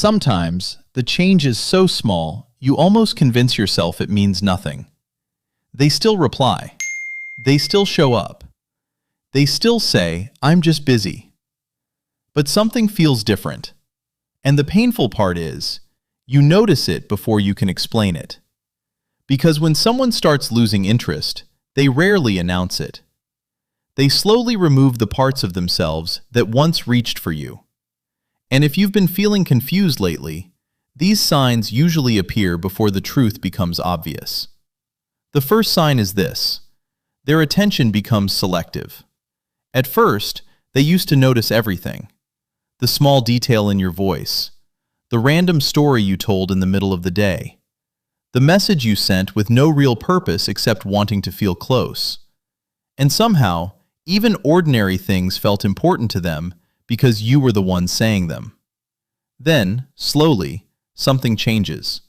Sometimes, the change is so small, you almost convince yourself it means nothing. They still reply. They still show up. They still say, "I'm just busy." But something feels different. And the painful part is, you notice it before you can explain it. Because when someone starts losing interest, they rarely announce it. They slowly remove the parts of themselves that once reached for you. And if you've been feeling confused lately, these signs usually appear before the truth becomes obvious. The first sign is this: their attention becomes selective. At first, they used to notice everything. The small detail in your voice, the random story you told in the middle of the day, the message you sent with no real purpose except wanting to feel close. And somehow, even ordinary things felt important to them because you were the one saying them. Then, slowly, something changes.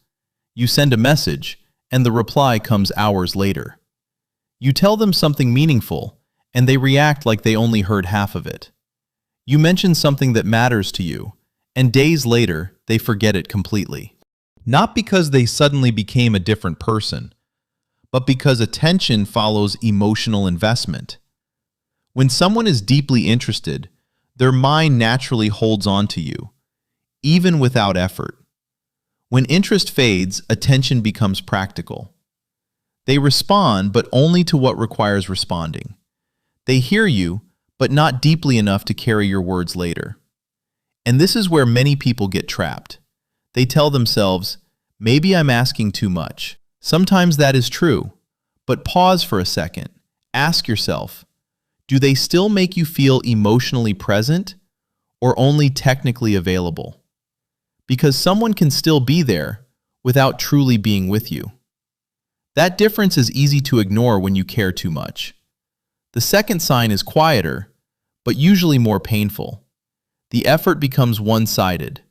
You send a message, and the reply comes hours later. You tell them something meaningful, and they react like they only heard half of it. You mention something that matters to you, and days later, they forget it completely. Not because they suddenly became a different person, but because attention follows emotional investment. When someone is deeply interested, their mind naturally holds on to you, even without effort. When interest fades, attention becomes practical. They respond, but only to what requires responding. They hear you, but not deeply enough to carry your words later. And this is where many people get trapped. They tell themselves, "Maybe I'm asking too much." Sometimes that is true, but pause for a second. Ask yourself, do they still make you feel emotionally present or only technically available? Because someone can still be there without truly being with you. That difference is easy to ignore when you care too much. The second sign is quieter, but usually more painful. The effort becomes one-sided.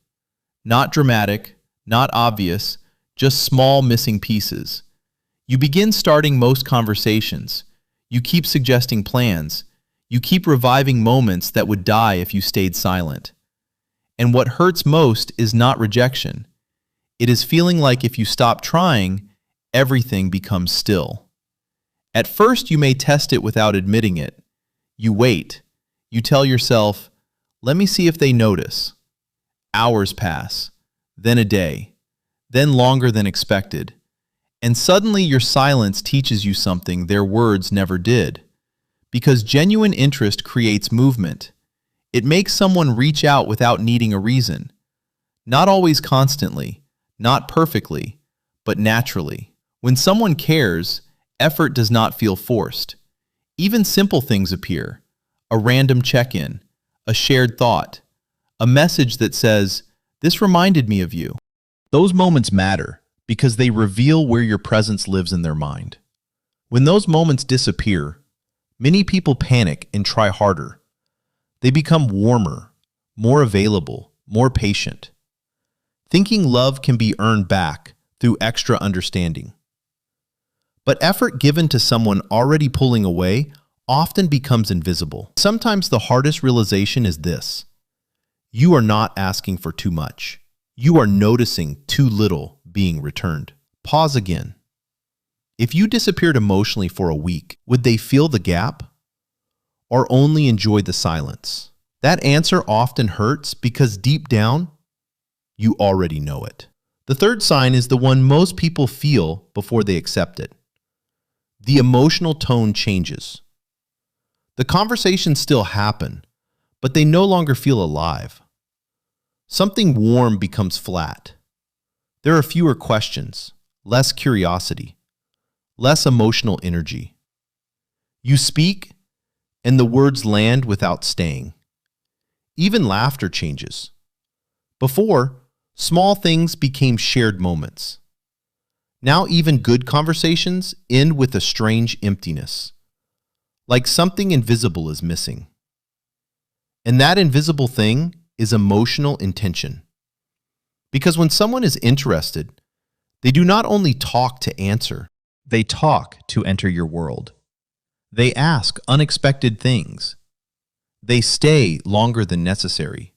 Not dramatic, not obvious, just small missing pieces. You begin starting most conversations. You keep suggesting plans. You keep reviving moments that would die if you stayed silent. And what hurts most is not rejection. It is feeling like if you stop trying, everything becomes still. At first, you may test it without admitting it. You wait. You tell yourself, "Let me see if they notice." Hours pass, then a day, then longer than expected. And suddenly your silence teaches you something their words never did. Because genuine interest creates movement. It makes someone reach out without needing a reason. Not always constantly, not perfectly, but naturally. When someone cares, effort does not feel forced. Even simple things appear. A random check-in, a shared thought, a message that says, "This reminded me of you." Those moments matter because they reveal where your presence lives in their mind. When those moments disappear, many people panic and try harder. They become warmer, more available, more patient, thinking love can be earned back through extra understanding. But effort given to someone already pulling away often becomes invisible. Sometimes the hardest realization is this: you are not asking for too much. You are noticing too little being returned. Pause again. If you disappeared emotionally for a week, would they feel the gap or only enjoy the silence? That answer often hurts because deep down, you already know it. The third sign is the one most people feel before they accept it. The emotional tone changes. The conversations still happen, but they no longer feel alive. Something warm becomes flat. There are fewer questions, less curiosity, less emotional energy. You speak, and the words land without staying. Even laughter changes. Before, small things became shared moments. Now even good conversations end with a strange emptiness, like something invisible is missing. And that invisible thing is emotional intention. Because when someone is interested, they do not only talk to answer, they talk to enter your world. They ask unexpected things. They stay longer than necessary.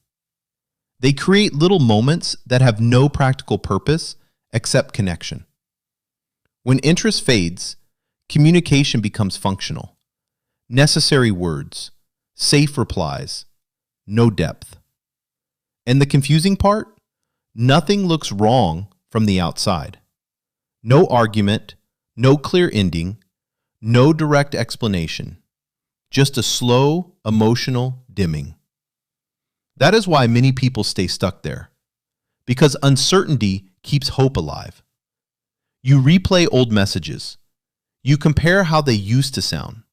They create little moments that have no practical purpose except connection. When interest fades, communication becomes functional. Necessary words, safe replies, no depth. And the confusing part? Nothing looks wrong from the outside. No argument, no clear ending, no direct explanation. Just a slow, emotional dimming. That is why many people stay stuck there. Because uncertainty keeps hope alive. You replay old messages. You compare how they used to sound.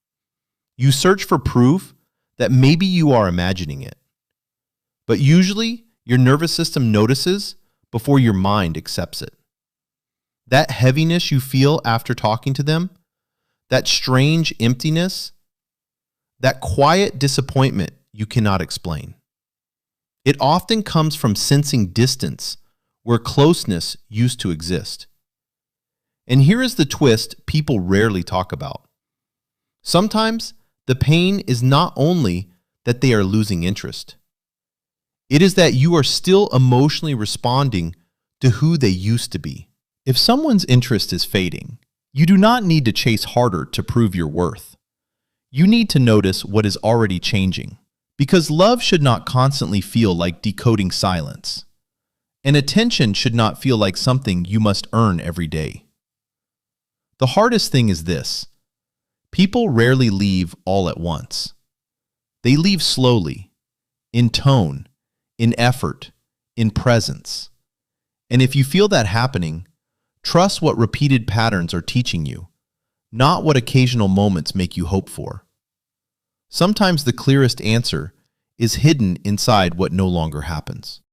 You search for proof that maybe you are imagining it. But usually, your nervous system notices before your mind accepts it. That heaviness you feel after talking to them, that strange emptiness, that quiet disappointment you cannot explain. It often comes from sensing distance where closeness used to exist. And here is the twist people rarely talk about. Sometimes the pain is not only that they are losing interest. It is that you are still emotionally responding to who they used to be. If someone's interest is fading, you do not need to chase harder to prove your worth. You need to notice what is already changing. Because love should not constantly feel like decoding silence. And attention should not feel like something you must earn every day. The hardest thing is this. People rarely leave all at once. They leave slowly, in tone, in effort, in presence. And if you feel that happening, trust what repeated patterns are teaching you, not what occasional moments make you hope for. Sometimes the clearest answer is hidden inside what no longer happens.